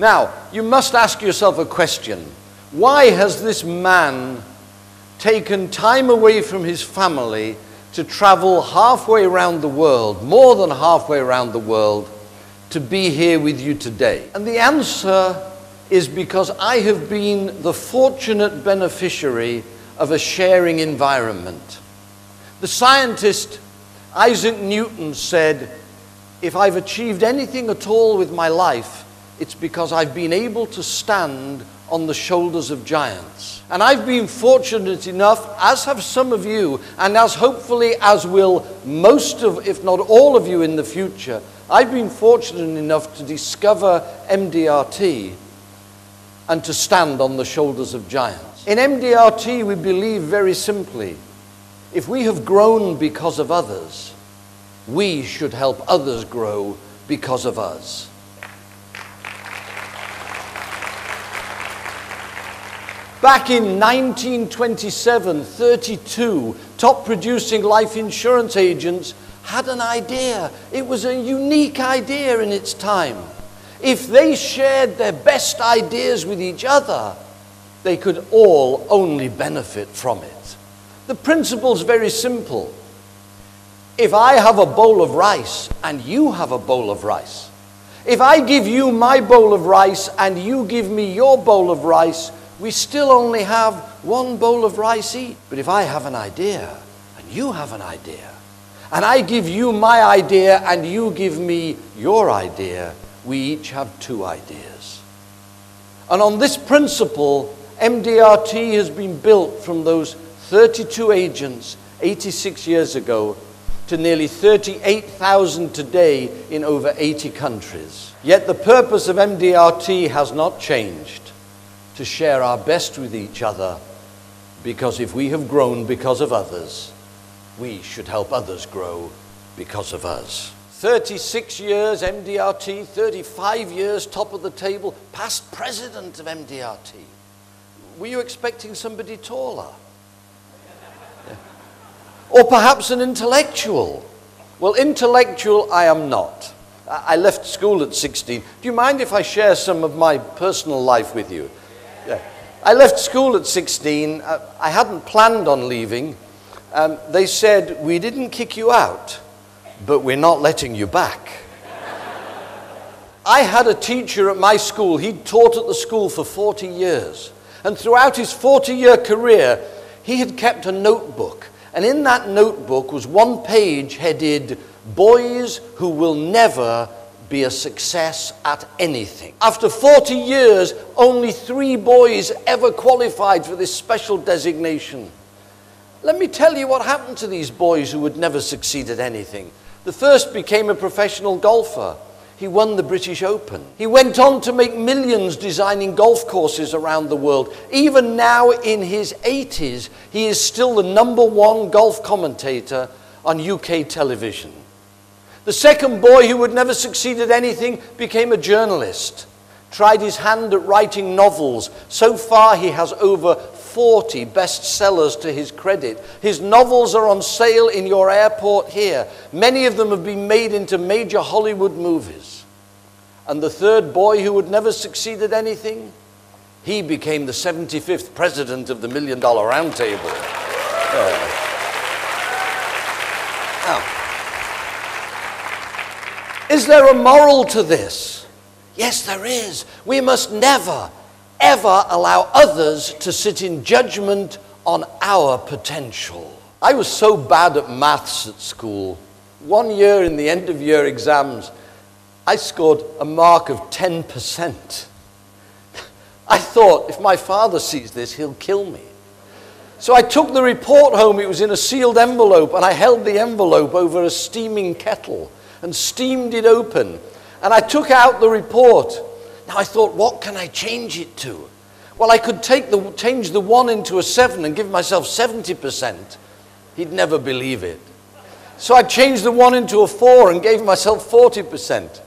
Now, you must ask yourself a question. Why has this man taken time away from his family to travel halfway around the world, more than halfway around the world, to be here with you today? And the answer is because I have been the fortunate beneficiary of a sharing environment. The scientist Isaac Newton said, if I've achieved anything at all with my life, it's because I've been able to stand on the shoulders of giants. And I've been fortunate enough, as have some of you, and as hopefully as will most of, if not all of you in the future, I've been fortunate enough to discover MDRT and to stand on the shoulders of giants. In MDRT, we believe very simply, if we have grown because of others, we should help others grow because of us. Back in 1927, 32 top producing life insurance agents had an idea. It was a unique idea in its time. If they shared their best ideas with each other, they could all only benefit from it. The principle's very simple. If I have a bowl of rice and you have a bowl of rice, if I give you my bowl of rice and you give me your bowl of rice, we still only have one bowl of rice each. But if I have an idea and you have an idea, and I give you my idea and you give me your idea, we each have two ideas. And on this principle, MDRT has been built from those 32 agents 86 years ago to nearly 38,000 today in over 80 countries. Yet the purpose of MDRT has not changed: to share our best with each other, because if we have grown because of others, we should help others grow because of us. 36 years MDRT, 35 years top of the table, past president of MDRT. Were you expecting somebody taller? Yeah. Or perhaps an intellectual? Well, intellectual I am not. I left school at 16. Do you mind if I share some of my personal life with you? Yeah. I left school at 16. I hadn't planned on leaving. They said, we didn't kick you out, but we're not letting you back. I had a teacher at my school. He'd taught at the school for 40 years. And throughout his 40-year career, he had kept a notebook. And in that notebook was one page headed, "Boys who will never be a success at anything." After 40 years, only 3 boys ever qualified for this special designation. Let me tell you what happened to these boys who would never succeed at anything. The first became a professional golfer. He won the British Open. He went on to make millions designing golf courses around the world. Even now in his 80s, he is still the #1 golf commentator on UK television. The second boy who would never succeed at anything became a journalist. Tried his hand at writing novels. So far he has over 40 bestsellers to his credit. His novels are on sale in your airport here. Many of them have been made into major Hollywood movies. And the third boy who would never succeed at anything, he became the 75th president of the $1 Million Round Table. Now, is there a moral to this? Yes, there is. We must never, ever allow others to sit in judgment on our potential. I was so bad at maths at school. One year in the end of year exams, I scored a mark of 10%. I thought, if my father sees this, he'll kill me. So I took the report home. It was in a sealed envelope, and I held the envelope over a steaming kettle and steamed it open. And I took out the report. Now I thought, what can I change it to? Well, I could change the 1 into a 7 and give myself 70%. He'd never believe it. So I changed the 1 into a 4 and gave myself 40%.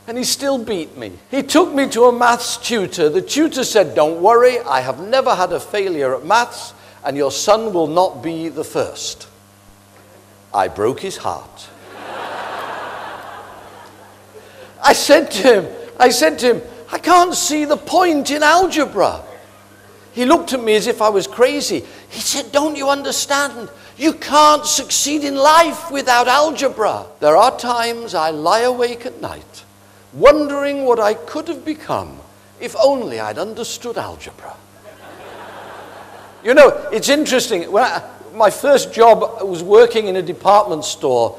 And he still beat me. He took me to a maths tutor. The tutor said, "Don't worry, I have never had a failure at maths, and your son will not be the first." I broke his heart. I said to him, I can't see the point in algebra. He looked at me as if I was crazy. He said, don't you understand? You can't succeed in life without algebra. There are times I lie awake at night, wondering what I could have become if only I'd understood algebra. You know, it's interesting. My first job was working in a department store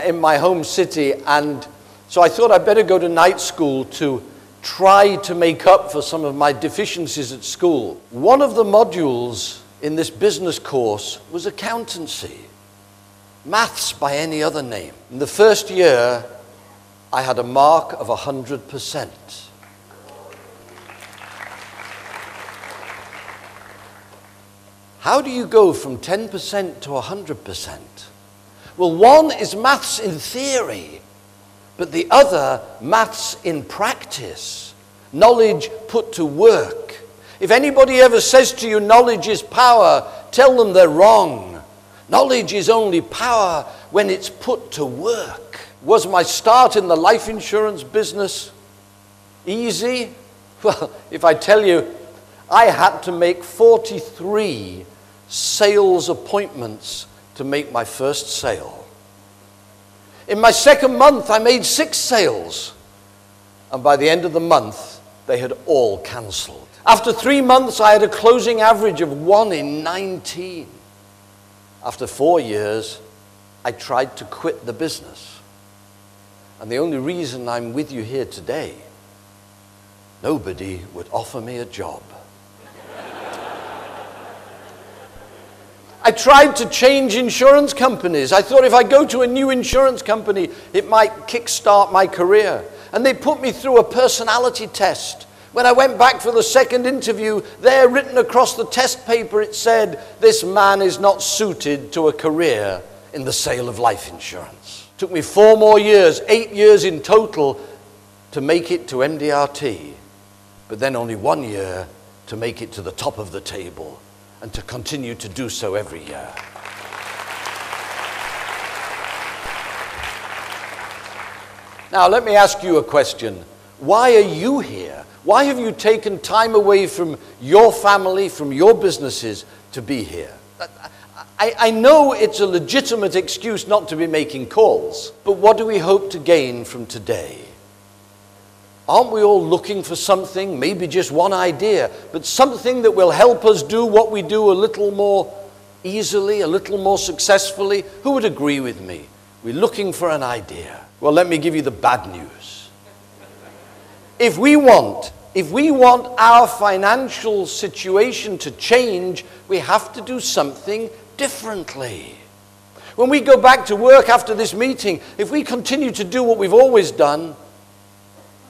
in my home city, and so I thought I'd better go to night school to try to make up for some of my deficiencies at school. One of the modules in this business course was accountancy, maths by any other name. In the first year, I had a mark of 100%. How do you go from 10% to 100%? Well, one is maths in theory, but the other, maths in practice. Knowledge put to work. If anybody ever says to you, knowledge is power, tell them they're wrong. Knowledge is only power when it's put to work. Was my start in the life insurance business easy? Well, if I tell you, I had to make 43 sales appointments to make my first sale. In my second month, I made 6 sales. And by the end of the month, they had all cancelled. After 3 months, I had a closing average of 1 in 19. After 4 years, I tried to quit the business. And the only reason I'm with you here today, nobody would offer me a job. I tried to change insurance companies. I thought if I go to a new insurance company, it might kickstart my career. And they put me through a personality test. When I went back for the second interview, there written across the test paper, it said, this man is not suited to a career in the sale of life insurance. It took me 4 more years, 8 years in total, to make it to MDRT. But then only 1 year to make it to the top of the table, and to continue to do so every year. Now, let me ask you a question. Why are you here? Why have you taken time away from your family, from your businesses, to be here? I know it's a legitimate excuse not to be making calls, but what do we hope to gain from today? Aren't we all looking for something, maybe just one idea, but something that will help us do what we do a little more easily, a little more successfully? Who would agree with me? We're looking for an idea. Well, let me give you the bad news. If we want our financial situation to change, we have to do something differently. When we go back to work after this meeting, if we continue to do what we've always done,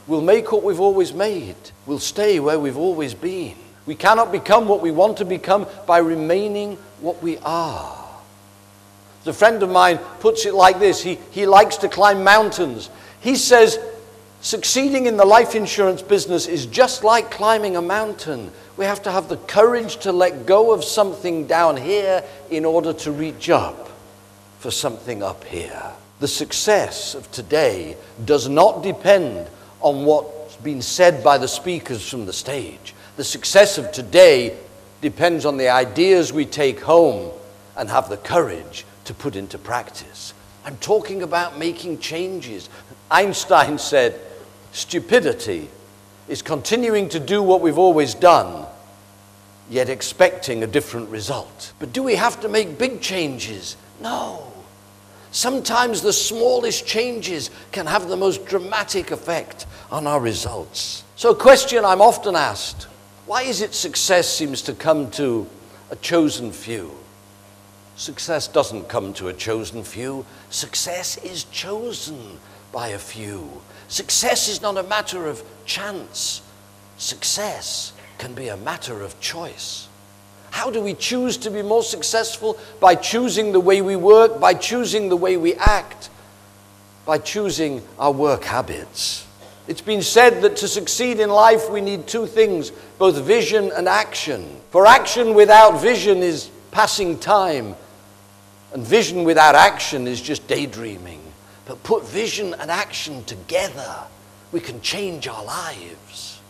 we'll make what we've always made. We'll stay where we've always been. We cannot become what we want to become by remaining what we are. A friend of mine puts it like this. He likes to climb mountains. He says, succeeding in the life insurance business is just like climbing a mountain. We have to have the courage to let go of something down here in order to reach up for something up here. The success of today does not depend on what's been said by the speakers from the stage. The success of today depends on the ideas we take home and have the courage to put into practice. I'm talking about making changes. Einstein said, stupidity is continuing to do what we've always done, yet expecting a different result. But do we have to make big changes? No. Sometimes the smallest changes can have the most dramatic effect on our results. So a question I'm often asked, why is it success seems to come to a chosen few? Success doesn't come to a chosen few. Success is chosen by a few. Success is not a matter of chance. Success can be a matter of choice. How do we choose to be more successful? By choosing the way we work, by choosing the way we act, by choosing our work habits. It's been said that to succeed in life we need 2 things, both vision and action. For action without vision is passing time, and vision without action is just daydreaming. But put vision and action together, we can change our lives.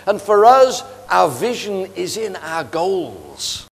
And for us, our vision is in our goals.